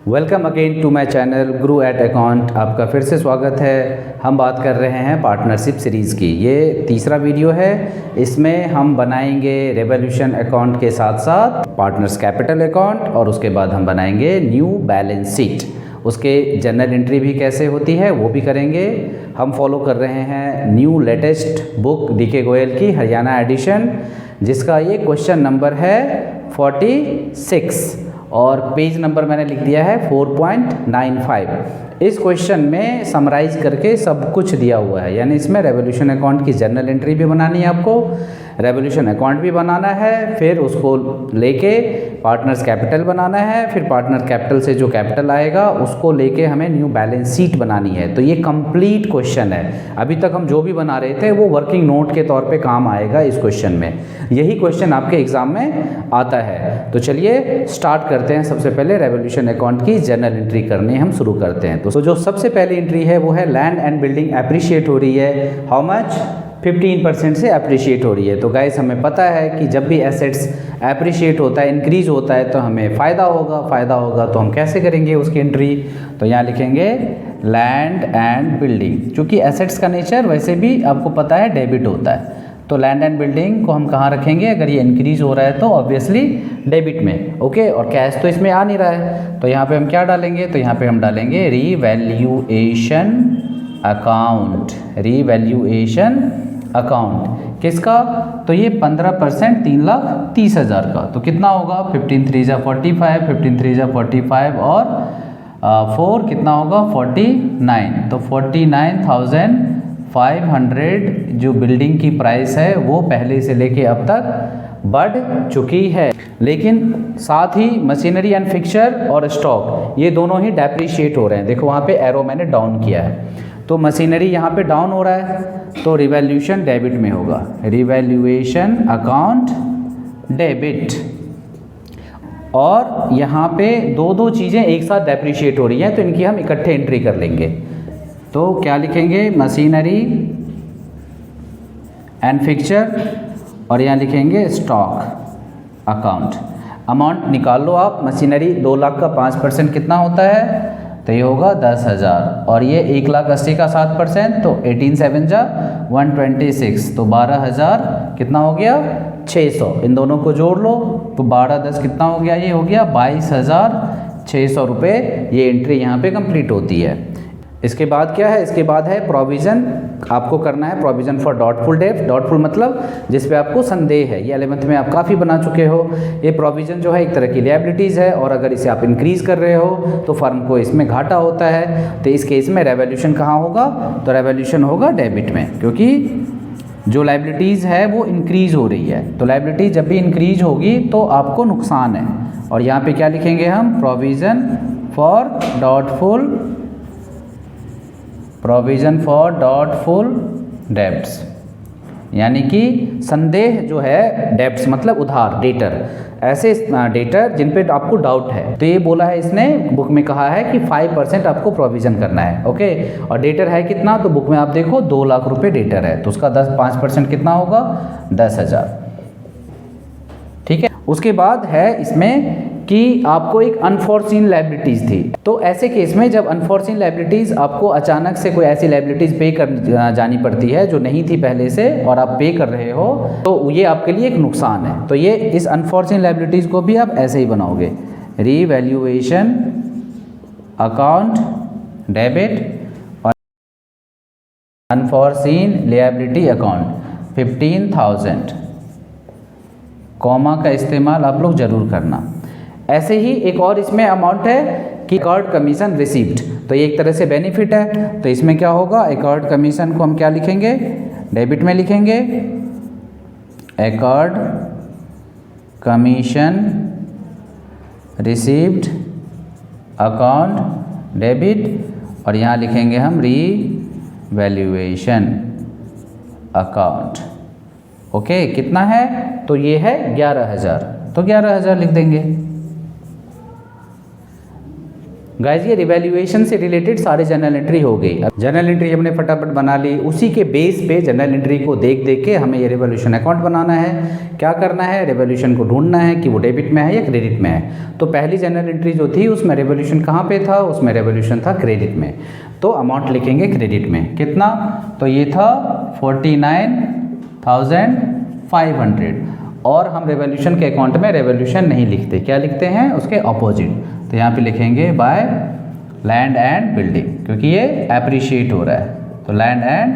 Welcome again to my channel grow at account. आपका फिर से स्वागत है। हम बात कर रहे हैं पार्टनरशिप सीरीज़ की। ये तीसरा वीडियो है। इसमें हम बनाएंगे रेवोल्यूशन अकाउंट के साथ साथ पार्टनर्स कैपिटल अकाउंट और उसके बाद हम बनाएंगे न्यू बैलेंस शीट। उसके जर्नल एंट्री भी कैसे होती है वो भी करेंगे। हम फॉलो कर रहे हैं new latest book D K Goyal Haryana addition, जिसका ये क्वेश्चन नंबर है 46 और पेज नंबर मैंने लिख दिया है 4.95। इस क्वेश्चन में समराइज करके सब कुछ दिया हुआ है, यानी इसमें रेवोल्यूशन अकाउंट की जर्नल एंट्री भी बनानी है आपको, रेवोल्यूशन अकाउंट भी बनाना है, फिर उसको लेके पार्टनर्स कैपिटल बनाना है, फिर पार्टनर कैपिटल से जो कैपिटल आएगा उसको लेके हमें न्यू बैलेंस शीट बनानी है। तो ये कंप्लीट क्वेश्चन है। अभी तक हम जो भी बना रहे थे वो वर्किंग नोट के तौर पे काम आएगा इस क्वेश्चन में। यही क्वेश्चन आपके एग्जाम में आता है। तो चलिए स्टार्ट करते हैं। सबसे पहले रेवोल्यूशन अकाउंट की जर्नल एंट्री करनी हम शुरू करते हैं। तो जो सबसे पहली एंट्री है वो है लैंड एंड बिल्डिंग एप्रिशिएट हो रही है। How much? 15% से अप्रिशिएट हो रही है। तो गाइस हमें पता है कि जब भी एसेट्स अप्रिशिएट होता है, इंक्रीज होता है, तो हमें फ़ायदा होगा। तो हम कैसे करेंगे उसकी एंट्री? तो यहाँ लिखेंगे लैंड एंड बिल्डिंग। चूँकि एसेट्स का नेचर वैसे भी आपको पता है डेबिट होता है, तो लैंड एंड बिल्डिंग को हम कहाँ रखेंगे? अगर ये इंक्रीज हो रहा है तो ऑब्वियसली डेबिट में। ओके, और कैश तो इसमें आ नहीं रहा है, तो यहाँ पे हम क्या डालेंगे? तो यहाँ पे हम डालेंगे रीवैल्यूएशन अकाउंट। रीवैल्यूएशन अकाउंट किसका? तो ये 15% 3,30,000 का। तो कितना होगा? 15 3 जा 45, 15 3 जा 45 और 4 कितना होगा? 49। तो 49,500 जो बिल्डिंग की प्राइस है वो पहले से लेके अब तक बढ़ चुकी है। लेकिन साथ ही मशीनरी एंड फिक्चर और स्टॉक ये दोनों ही डेप्रिशिएट हो रहे हैं। देखो वहाँ पे एरो मैंने डाउन किया है, तो मशीनरी यहाँ पे डाउन हो रहा है, तो रिवैल्यूएशन डेबिट में होगा। Revaluation account debit. और यहाँ पे दो चीज़ें एक साथ डेप्रिशिएट हो रही हैं, तो इनकी हम इकट्ठे एंट्री कर लेंगे। तो क्या लिखेंगे? मशीनरी एंड फिक्चर और यहाँ लिखेंगे स्टॉक अकाउंट। अमाउंट निकाल लो आप। मशीनरी 2 लाख का 5% कितना होता है? तो ये होगा 10,000 और ये 1,80,000 का 7%, तो 18 7 जा 126, तो 12,000 कितना हो गया? 600। इन दोनों को जोड़ लो तो 12 10 कितना हो गया? ये हो गया 22,600 रुपये। ये एंट्री यहाँ पे कंप्लीट होती है। इसके बाद क्या है? इसके बाद है प्रोविज़न। आपको करना है प्रोविज़न फॉर डाउटफुल डेब्ट। डाउटफुल मतलब जिस पे आपको संदेह है। ये 11th में आप काफ़ी बना चुके हो। ये प्रोविज़न जो है एक तरह की लायबिलिटीज़ है, और अगर इसे आप इंक्रीज़ कर रहे हो तो फर्म को इसमें घाटा होता है। तो इस केस में रेवोल्यूशन कहाँ होगा? तो रेवोल्यूशन होगा डेबिट में, क्योंकि जो लायबिलिटीज़ है वो इंक्रीज़ हो रही है। तो लायबिलिटी जब भी इंक्रीज़ होगी तो आपको नुकसान है। और यहाँ पर क्या लिखेंगे हम? प्रोविज़न फॉर डाउटफुल डेब्ट्स, यानी कि संदेह जो है, डेब्ट्स मतलब उधार, डेटर, ऐसे डेटर जिन पे आपको डाउट है। तो ये बोला है इसने, बुक में कहा है कि 5% आपको प्रोविज़न करना है। ओके, और डेटर है कितना? तो बुक में आप देखो 2 लाख रुपए डेटर है, तो उसका 5% कितना होगा? 10,000। ठीक है। उसके बाद है इसमें कि आपको एक अनफॉर्सीन लायबिलिटीज़ थी। तो ऐसे केस में जब अनफॉर्सीन लायबिलिटीज़ आपको अचानक से कोई ऐसी लायबिलिटीज़ पे कर जानी पड़ती है जो नहीं थी पहले से और आप पे कर रहे हो, तो ये आपके लिए एक नुकसान है। तो ये इस अनफॉर्सीन लायबिलिटीज़ को भी आप ऐसे ही बनाओगे। रीवैल्यूएशन अकाउंट डेबिट और अनफॉर्सीन लायबिलिटी अकाउंट 15,000, कॉमा का इस्तेमाल आप लोग ज़रूर करना। ऐसे ही एक और इसमें अमाउंट है कि अकॉर्ड कमीशन रिसीव्ड। तो ये एक तरह से बेनिफिट है। तो इसमें क्या होगा? अकॉर्ड कमीशन को हम क्या लिखेंगे? डेबिट में लिखेंगे। Accord commission received account debit, और यहाँ लिखेंगे हम रीवैल्यूएशन अकाउंट। ओके, कितना है? तो ये है 11,000, तो 11,000 लिख देंगे। गाइस ये रिवैल्यूएशन से रिलेटेड सारे जर्नल एंट्री हो गई। अब जर्नल एंट्री हमने फटाफट बना ली, उसी के बेस पे जर्नल एंट्री को देख देख के हमें ये रिवॉल्यूशन अकाउंट बनाना है। क्या करना है, रिवॉल्यूशन को ढूंढना है कि वो डेबिट में है या क्रेडिट में है। तो पहली जर्नल एंट्री जो थी उसमें रिवॉल्यूशन कहाँ पे था, उसमें रिवॉल्यूशन था क्रेडिट में। तो अमाउंट लिखेंगे क्रेडिट में कितना, तो ये था 49,500 और हम रिवॉल्यूशन के अकाउंट में रिवॉल्यूशन नहीं लिखते, क्या लिखते हैं, उसके अपोजिट। तो यहाँ पे लिखेंगे बाय लैंड एंड बिल्डिंग, क्योंकि ये एप्रिशिएट हो रहा है, तो land and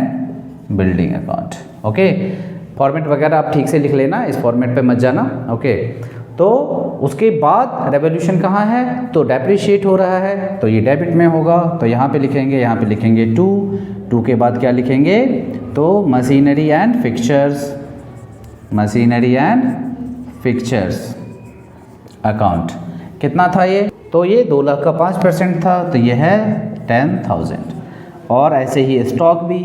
building account. Okay, format वगैरह आप ठीक से लिख लेना, इस फॉर्मेट पे मत जाना। ओके, तो उसके बाद रेवोल्यूशन कहाँ है, तो डेप्रिशिएट हो रहा है, तो ये डेबिट में होगा। तो यहाँ पे लिखेंगे 2 के बाद क्या लिखेंगे, तो मशीनरी एंड फिक्चर्स अकाउंट। कितना था ये, तो ये 2 लाख का 5% था, तो ये है 10,000। और ऐसे ही स्टॉक भी,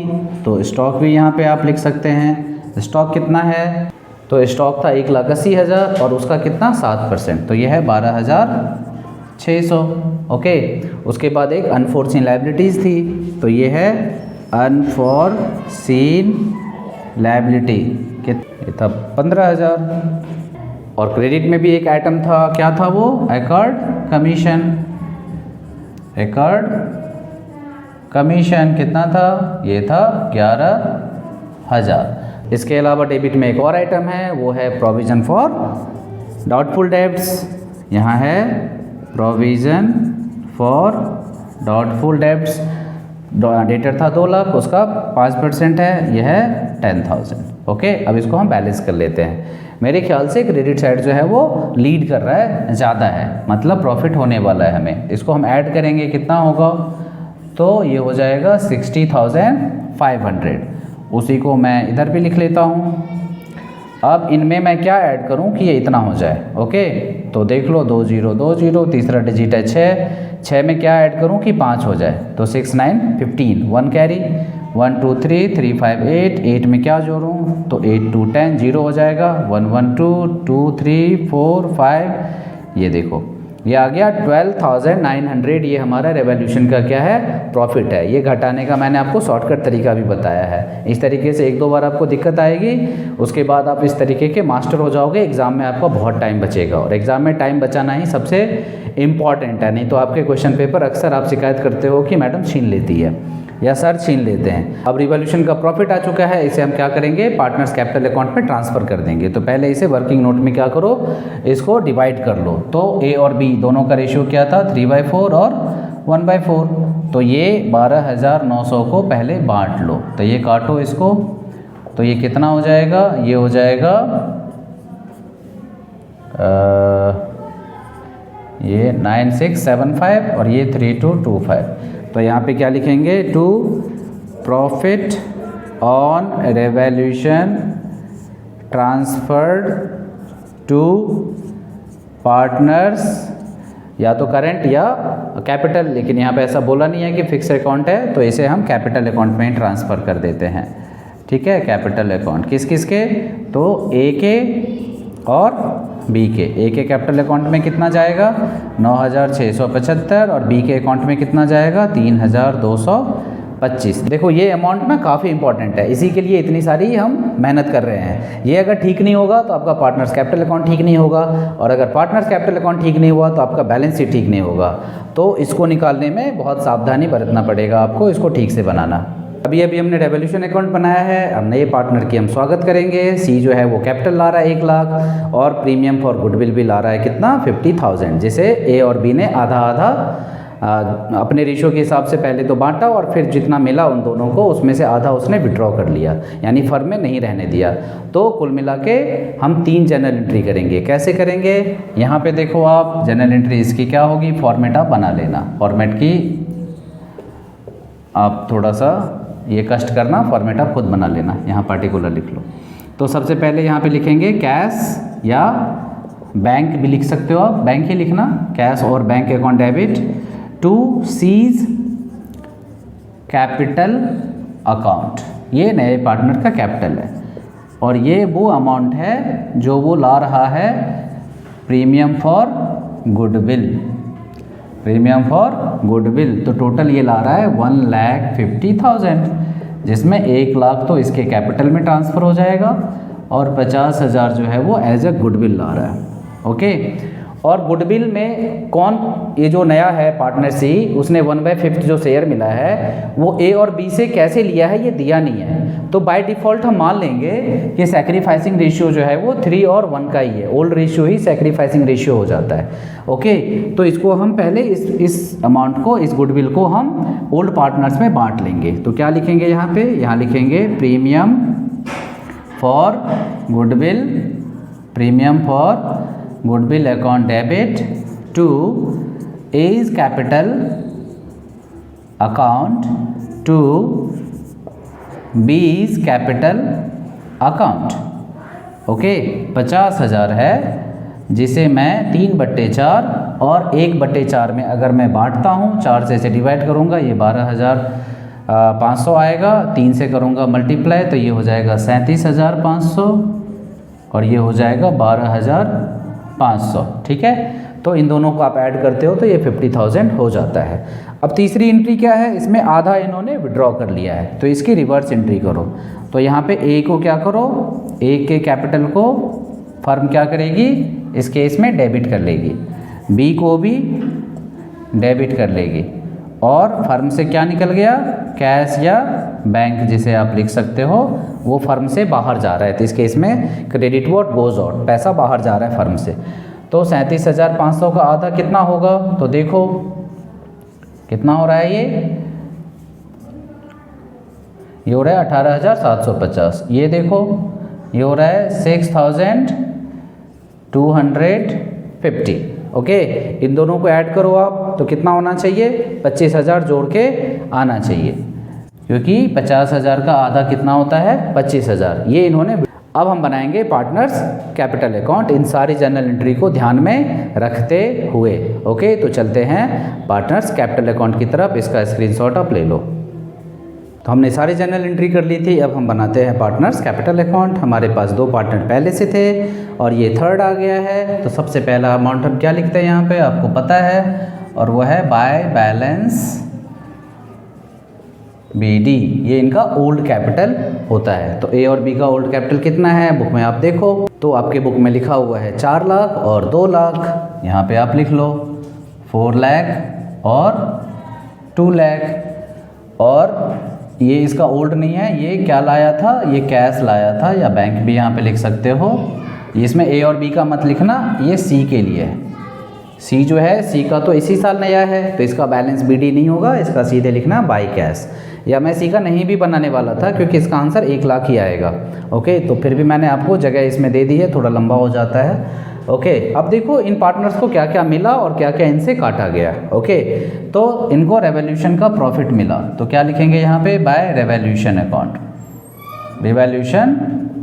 तो स्टॉक भी यहाँ पे आप लिख सकते हैं। स्टॉक कितना है, तो स्टॉक था 1,80,000 और उसका कितना 7%, तो ये है 12,600। ओके, उसके बाद एक अनफोर्सीन लायबिलिटीज़ थी, तो ये है अनफोर्सीन लायबिलिटी, ये था 15,000। और क्रेडिट में भी एक आइटम था, क्या था वो, एकर्ड कमीशन कितना था, ये था 11,000। इसके अलावा डेबिट में एक और आइटम है, वो है प्रोविज़न फॉर डाउटफुल डेब्ट्स। यहाँ है provision for doubtful debts, debtor था 2 लाख, उसका 5% है, यह है 10,000। ओके, अब इसको हम बैलेंस कर लेते हैं। मेरे ख्याल से क्रेडिट साइड जो है वो लीड कर रहा है, ज़्यादा है, मतलब प्रॉफिट होने वाला है हमें। इसको हम ऐड करेंगे, कितना होगा, तो ये हो जाएगा 60,500। उसी को मैं इधर भी लिख लेता हूँ। अब इनमें मैं क्या ऐड करूँ कि ये इतना हो जाए। ओके, तो देख लो 2020, तीसरा डिजिट है 6 में क्या ऐड करूँ कि 5 हो जाए, तो 6 9 15, 1 कैरी, 1 2 3 3 5 8 में क्या जोड़ूँ, तो 8 2 10, 0 हो जाएगा, 1 1 2 2 3 4 5, ये देखो ये आ गया 12,900। ये हमारा रेवोल्यूशन का क्या है, प्रॉफिट है। ये घटाने का मैंने आपको शॉर्टकट तरीका भी बताया है। इस तरीके से 1-2 बार आपको दिक्कत आएगी, उसके बाद आप इस तरीके के मास्टर हो जाओगे। एग्ज़ाम में आपका बहुत टाइम बचेगा, और एग्ज़ाम में टाइम बचाना ही सबसे इम्पॉर्टेंट है। नहीं तो आपके क्वेश्चन पेपर अक्सर आप शिकायत करते हो कि मैडम छीन लेती है या सर छीन लेते हैं। अब रिवॉल्यूशन का प्रॉफिट आ चुका है, इसे हम क्या करेंगे, पार्टनर्स कैपिटल अकाउंट में ट्रांसफ़र कर देंगे। तो पहले इसे वर्किंग नोट में क्या करो, इसको डिवाइड कर लो। तो ए और बी दोनों का रेशियो क्या था, 3/4 और 1/4। तो ये 12,900 को पहले बांट लो। तो ये काटो इसको, तो ये कितना हो जाएगा, ये हो जाएगा ये 9675 और ये 3225। तो यहाँ पे क्या लिखेंगे, to profit on revaluation transferred to partners, या तो करंट या कैपिटल, लेकिन यहाँ पे ऐसा बोला नहीं है कि फिक्स अकाउंट है, तो इसे हम कैपिटल अकाउंट में ही ट्रांसफ़र कर देते हैं। ठीक है, कैपिटल अकाउंट किस किस के, तो ए के और बी के। ए के कैपिटल अकाउंट में कितना जाएगा, 9,675, और बी के अकाउंट में कितना जाएगा, 3,225। देखो ये अमाउंट ना काफ़ी इंपॉर्टेंट है, इसी के लिए इतनी सारी हम मेहनत कर रहे हैं। ये अगर ठीक नहीं होगा तो आपका पार्टनर्स कैपिटल अकाउंट ठीक नहीं होगा, और अगर पार्टनर्स कैपिटल अकाउंट ठीक नहीं हुआ तो आपका बैलेंस शीट ठीक नहीं होगा। तो इसको निकालने में बहुत सावधानी बरतना पड़ेगा आपको, इसको ठीक से बनाना। अभी हमने रेवोल्यूशन अकाउंट बनाया है। अब नए पार्टनर की हम स्वागत करेंगे। सी जो है वो कैपिटल ला रहा है 1 लाख, और प्रीमियम फॉर गुडविल भी ला रहा है कितना, 50,000, जिसे ए और बी ने आधा आधा अपने रेशियो के हिसाब से पहले तो बांटा, और फिर जितना मिला उन दोनों को उसमें से आधा उसने विड्रॉ कर लिया, यानी फर्म में नहीं रहने दिया। तो कुल मिला के हम 3 जनरल एंट्री करेंगे। कैसे करेंगे, यहाँ पे देखो आप, जनरल एंट्री इसकी क्या होगी, फॉर्मेट आप बना लेना। फॉर्मेट की आप थोड़ा सा ये कष्ट करना, फॉर्मेट आप खुद बना लेना, यहाँ पार्टिकुलर लिख लो। तो सबसे पहले यहाँ पे लिखेंगे कैश, या बैंक भी लिख सकते हो आप, बैंक ही लिखना, कैश और bank account debit to C's capital account. ये नए पार्टनर का कैपिटल है, और ये वो अमाउंट है जो वो ला रहा है premium for goodwill. Premium for goodwill. तो टोटल ये ला रहा है 1,50,000, जिसमें 1 लाख तो इसके कैपिटल में ट्रांसफ़र हो जाएगा और 50,000 जो है वो एज ए गुडविल ला रहा है। ओके, और गुडविल में कौन, ये जो नया है पार्टनर सी, उसने 1/5 जो शेयर मिला है वो ए और बी से कैसे लिया है ये दिया नहीं है। तो बाय डिफ़ॉल्ट हम मान लेंगे कि सैक्रिफाइसिंग रेशियो जो है वो 3 और 1 का ही है, ओल्ड रेशियो ही सैक्रिफाइसिंग रेशियो हो जाता है। ओके, तो इसको हम पहले इस अमाउंट को, इस गुडविल को हम ओल्ड पार्टनर्स में बांट लेंगे। तो क्या लिखेंगे यहाँ पे, यहाँ लिखेंगे premium for goodwill, premium for goodwill account debit to as capital account to B's capital account. Okay, 50,000 है जिसे मैं 3/4 और 1/4 में अगर मैं बांटता हूँ, 4 से इसे डिवाइड करूँगा, ये 12,500 आएगा, 3 से करूँगा मल्टीप्लाई तो ये हो जाएगा 37,500 और ये हो जाएगा 12,500। ठीक है, तो इन दोनों को आप ऐड करते हो तो ये 50,000 हो जाता है। अब तीसरी एंट्री क्या है, इसमें आधा इन्होंने विड्रॉ कर लिया है तो इसकी रिवर्स एंट्री करो। तो यहाँ पे ए को क्या करो, ए के कैपिटल को फर्म क्या करेगी, इस केस में डेबिट कर लेगी, बी को भी डेबिट कर लेगी और फर्म से क्या निकल गया, कैश या बैंक जिसे आप लिख सकते हो, वो फर्म से बाहर जा रहा है। तो इस केस में क्रेडिट वॉट गोज आउट, पैसा बाहर जा रहा है फर्म से। तो 37,500 का आधा कितना होगा, तो देखो कितना हो रहा है, ये हो रहा है 18,750। ये देखो ये हो रहा है 6,250। ओके, इन दोनों को ऐड करो आप तो कितना होना चाहिए, 25,000 जोड़ के आना चाहिए, क्योंकि 50,000 का आधा कितना होता है, 25,000। ये इन्होंने। अब हम बनाएंगे पार्टनर्स कैपिटल अकाउंट, इन सारी जर्नल एंट्री को ध्यान में रखते हुए। ओके, तो चलते हैं पार्टनर्स कैपिटल अकाउंट की तरफ, इसका स्क्रीनशॉट आप ले लो। तो हमने सारी जर्नल एंट्री कर ली थी, अब हम बनाते हैं पार्टनर्स कैपिटल अकाउंट। हमारे पास 2 पार्टनर पहले से थे और ये थर्ड आ गया है। तो सबसे पहला अमाउंट हम क्या लिखते हैं यहाँ पे, आपको पता है, और वो है बाय बैलेंस BD। ये इनका ओल्ड कैपिटल होता है। तो A और B का ओल्ड कैपिटल कितना है, बुक में आप देखो तो आपके बुक में लिखा हुआ है 4 लाख और 2 लाख। यहाँ पे आप लिख लो 4 लाख और 2 लाख। और ये इसका ओल्ड नहीं है, ये क्या लाया था, ये कैश लाया था, या बैंक भी यहाँ पे लिख सकते हो। इसमें A और B का मत लिखना, ये C के लिए है। C जो है, C का तो इसी साल नया है तो इसका बैलेंस BD नहीं होगा, इसका सीधे लिखना बाय कैश। या मैं C का नहीं भी बनाने वाला था क्योंकि इसका आंसर 1 लाख ही आएगा। ओके, तो फिर भी मैंने आपको जगह इसमें दे दी है, थोड़ा लंबा हो जाता है। ओके, अब देखो इन पार्टनर्स को क्या क्या मिला और क्या क्या इनसे काटा गया। ओके, तो इनको रेवोल्यूशन का प्रॉफिट मिला, तो क्या लिखेंगे यहाँ पे, bye revolution account, revolution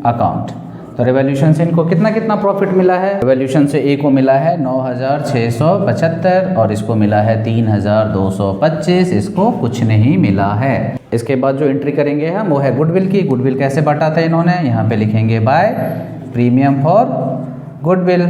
account. तो रेवोल्यूशन से इनको कितना कितना प्रॉफिट मिला है, रेवोल्यूशन से ए को मिला है 9,675 और इसको मिला है 3,225, इसको कुछ नहीं मिला है। इसके बाद जो एंट्री करेंगे हम वो है गुडविल की। गुडविल कैसे बांटा था इन्होंने, यहाँ पे लिखेंगे by premium for goodwill.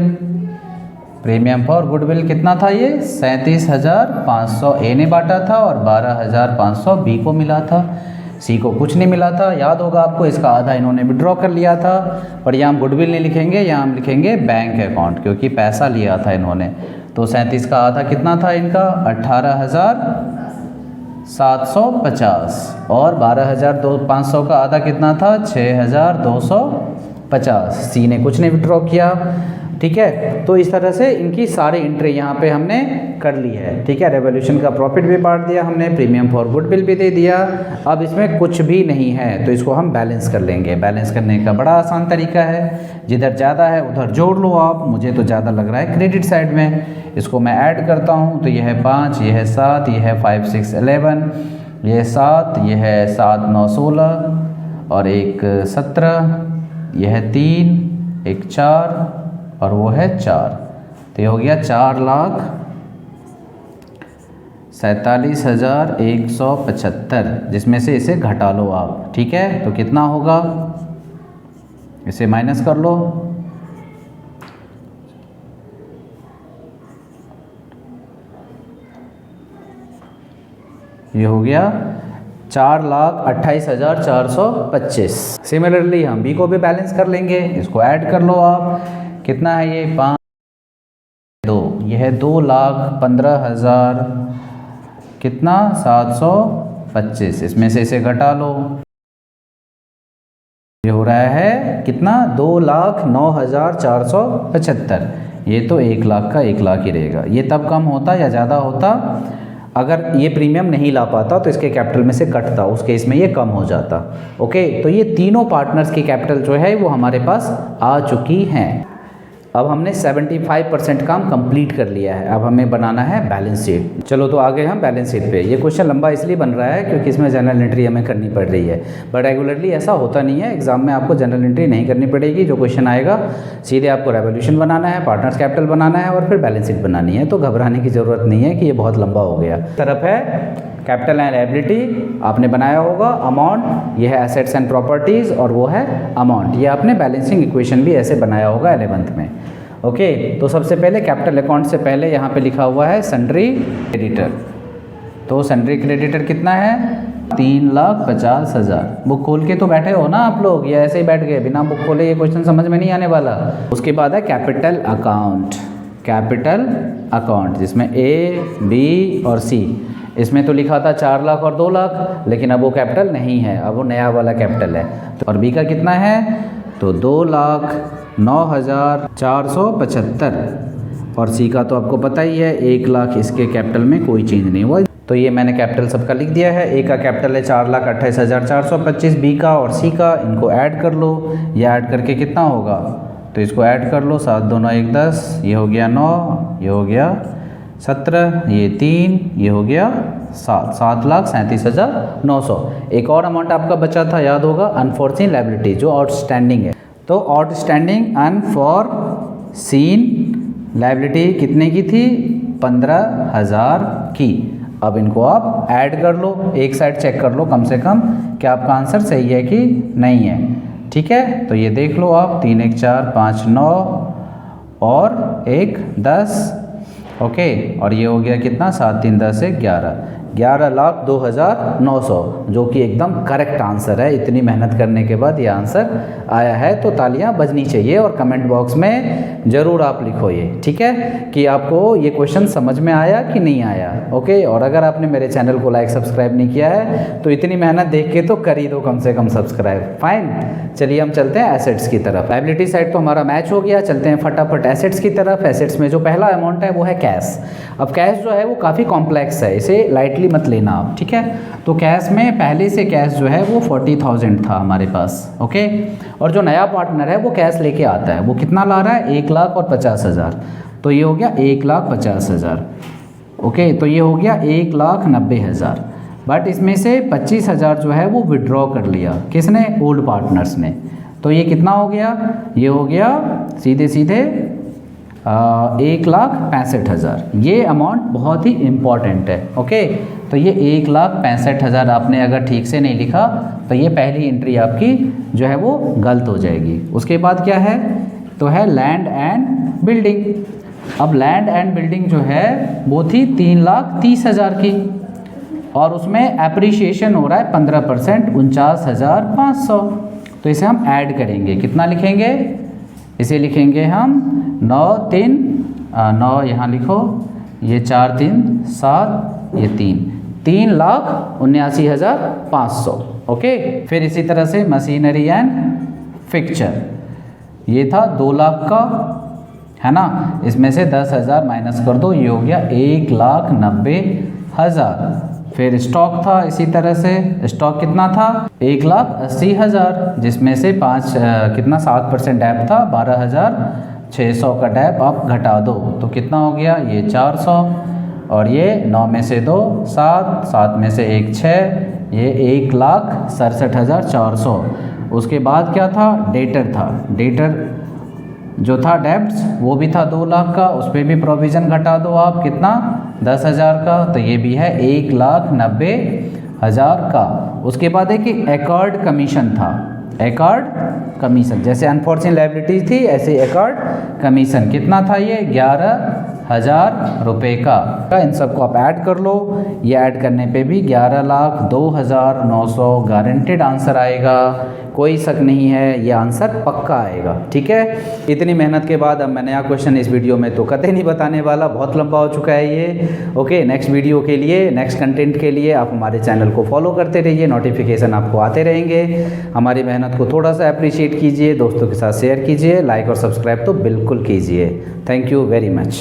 Premium for goodwill कितना था, ये 37,500 ए ने बांटा था और 12,500 बी को मिला था। सी को कुछ नहीं मिला था, याद होगा आपको, इसका आधा इन्होंने विड्रॉ कर लिया था। पर यहाँ हम गुडविल नहीं लिखेंगे, यहाँ हम लिखेंगे बैंक अकाउंट, क्योंकि पैसा लिया था इन्होंने। तो 37 का आधा कितना था इनका, 18,750 और 12,500 का आधा कितना था, 6,250। सी ने कुछ नहीं विड्रॉ किया। ठीक है, तो इस तरह से इनकी सारी एंट्री यहाँ पे हमने कर ली है। ठीक है, रेवोल्यूशन का प्रॉफिट भी बांट दिया हमने, प्रीमियम फॉर गुडविल भी दे दिया। अब इसमें कुछ भी नहीं है तो इसको हम बैलेंस कर लेंगे। बैलेंस करने का बड़ा आसान तरीका है, जिधर ज़्यादा है उधर जोड़ लो आप। मुझे तो ज़्यादा लग रहा है क्रेडिट साइड में, इसको मैं ऐड करता हूँ। तो यह है 5, यह है 7, यह है 5 6 11, यह है 7, यह है 7 9 16 और एक 17, यह है 3, एक 4 और वो है 4। तो ये हो गया 4,47,175, जिसमें से इसे घटा लो आप। ठीक है, तो कितना होगा, इसे माइनस कर लो। ये हो गया 4,28,425। सिमिलरली हम बी को भी बैलेंस कर लेंगे, इसको ऐड कर लो आप। कितना है ये 5 2, ये है 2,15,000 कितना 725। इसमें से इसे घटा लो, ये हो रहा है कितना 2,09,475। ये तो 1 लाख का 1 लाख ही रहेगा। ये तब कम होता या ज़्यादा होता अगर ये प्रीमियम नहीं ला पाता तो इसके कैपिटल में से कटता, उस केस में ये कम हो जाता। ओके, तो ये तीनों पार्टनर्स की कैपिटल जो है वो हमारे पास आ चुकी हैं। अब हमने 75% काम कंप्लीट कर लिया है। अब हमें बनाना है बैलेंस शीट। चलो तो आगे हम बैलेंस शीट पे। ये क्वेश्चन लंबा इसलिए बन रहा है क्योंकि इसमें जनरल एंट्री हमें करनी पड़ रही है, बट रेगुलरली ऐसा होता नहीं है। एग्जाम में आपको जनरल एंट्री नहीं करनी पड़ेगी। जो क्वेश्चन आएगा सीधे आपको रेवोल्यूशन बनाना है, पार्टनर्स कैपिटल बनाना है और फिर बैलेंस शीट बनानी है। तो घबराने की ज़रूरत नहीं है कि ये बहुत लंबा हो गया। तरफ है कैपिटल एंड लायबिलिटी आपने बनाया होगा, अमाउंट ये है एसेट्स एंड प्रॉपर्टीज़ और वो है अमाउंट। ये आपने बैलेंसिंग इक्वेशन भी ऐसे बनाया होगा 11th में। ओके, तो सबसे पहले कैपिटल अकाउंट से पहले यहाँ पे लिखा हुआ है सन्ड्री क्रेडिटर। तो सन्ड्री क्रेडिटर कितना है 3,50,000। बुक खोल के तो बैठे हो ना आप लोग, ये ऐसे ही बैठ गए बिना बुक खोले, ये क्वेश्चन समझ में नहीं आने वाला। उसके बाद है कैपिटल अकाउंट। कैपिटल अकाउंट जिसमें ए बी और सी, इसमें तो लिखा था 4 लाख और 2 लाख, लेकिन अब वो कैपिटल नहीं है, अब वो नया वाला कैपिटल है। और बी का कितना है तो 2,09,475 और सी का तो आपको पता ही है 1 लाख। इसके कैपिटल में कोई चेंज नहीं हुआ, तो ये मैंने कैपिटल सबका लिख दिया है। ए का कैपिटल है 4,28,425, बी का और सी का, इनको ऐड कर लो। ये ऐड करके कितना होगा तो इसको ऐड कर लो, 7 2 9 1 10, ये हो गया 9, ये हो गया 17, ये 3, ये हो गया 7,37,900। एक और अमाउंट आपका बचा था, याद होगा, अनफॉरसीन लायबिलिटी जो आउटस्टैंडिंग है। तो आउटस्टैंडिंग अनफॉरसीन लायबिलिटी कितने की थी 15,000 की। अब इनको आप ऐड कर लो, एक साइड चेक कर लो कम से कम कि आपका आंसर सही है कि नहीं है। ठीक है, तो ये देख लो आप 3 1 4 5 9 और 1 10। ओके, और ये हो गया कितना 7 3 10 1 11, 11,02,900 जो कि एकदम करेक्ट आंसर है। इतनी मेहनत करने के बाद ये आंसर आया है, तो तालियां बजनी चाहिए और कमेंट बॉक्स में ज़रूर आप लिखो ये, ठीक है, कि आपको ये क्वेश्चन समझ में आया कि नहीं आया। ओके, और अगर आपने मेरे चैनल को लाइक सब्सक्राइब नहीं किया है तो इतनी मेहनत देख के तो कर ही दो कम से कम सब्सक्राइब। फाइन, चलिए हम चलते हैं एसेट्स की तरफ। लायबिलिटी साइड तो हमारा मैच हो गया, चलते हैं फटाफट एसेट्स की तरफ। एसेट्स में जो पहला अमाउंट है वो है कैश। अब कैश जो है वो काफ़ी कॉम्प्लेक्स है, इसे लाइटली मत लेना आप, ठीक है। तो कैश में पहले से कैश जो है वो 40,000 था हमारे पास। ओके, और जो नया पार्टनर है वो कैश लेके आता है, वो कितना ला रहा है 1,50,000। तो ये हो गया 1,50,000। ओके, तो ये हो गया 1,90,000। बट इसमें से 25,000 जो है वो विड्रॉ कर लिया, किसने, ओल्ड पार्टनर्स ने। तो ये कितना हो गया, ये हो गया सीधे सीधे 1,65,000। ये अमाउंट बहुत ही इम्पॉर्टेंट है। ओके, तो ये 1,65,000 आपने अगर ठीक से नहीं लिखा तो ये पहली एंट्री आपकी जो है वो गलत हो जाएगी। उसके बाद क्या है, तो है लैंड एंड बिल्डिंग। अब लैंड एंड बिल्डिंग जो है वो थी 3,30,000 की, और उसमें एप्रिसिएशन हो रहा है 15%, 49,500। तो इसे हम ऐड करेंगे, कितना लिखेंगे, इसे लिखेंगे हम 9 3 9, यहाँ लिखो, ये 4 3 7, ये 3,79,500। ओके, फिर इसी तरह से मशीनरी एंड फिक्चर, ये था 2 लाख का, है ना। इसमें से 10,000 माइनस कर दो, ये हो गया 1,90,000। फिर स्टॉक था इसी तरह से, स्टॉक कितना था 1,80,000, जिसमें से 7% डैप था, 12,600 का डैप आप घटा दो तो कितना हो गया, ये 400, और ये 9 में से 2 7, 7 में से 1 6, ये 1,67,400। उसके बाद क्या था, डेटर था। डेटर जो था डेब्ट्स वो भी था 2 लाख का, उस पर भी प्रोविज़न घटा दो आप, कितना 10,000 का, तो ये भी है 1,90,000 का। उसके बाद है कि एकॉर्ड कमीशन था। एकॉर्ड कमीशन जैसे अनफॉर्चुनेट लायबिलिटी थी, ऐसे एकॉर्ड कमीशन कितना था, ये 11,000 रुपये का। इन सबको आप ऐड कर लो। ये ऐड करने पे भी 11,02,900 गारंटेड आंसर आएगा, कोई शक नहीं है, ये आंसर पक्का आएगा। ठीक है, इतनी मेहनत के बाद अब मैं नया क्वेश्चन इस वीडियो में तो कतई नहीं बताने वाला, बहुत लंबा हो चुका है ये। ओके, नेक्स्ट वीडियो के लिए, नेक्स्ट कंटेंट के लिए आप हमारे चैनल को फॉलो करते रहिए, नोटिफिकेशन आपको आते रहेंगे। हमारी मेहनत को थोड़ा सा अप्रिशिएट कीजिए, दोस्तों के साथ शेयर कीजिए, लाइक और सब्सक्राइब तो बिल्कुल कीजिए। Thank you very much.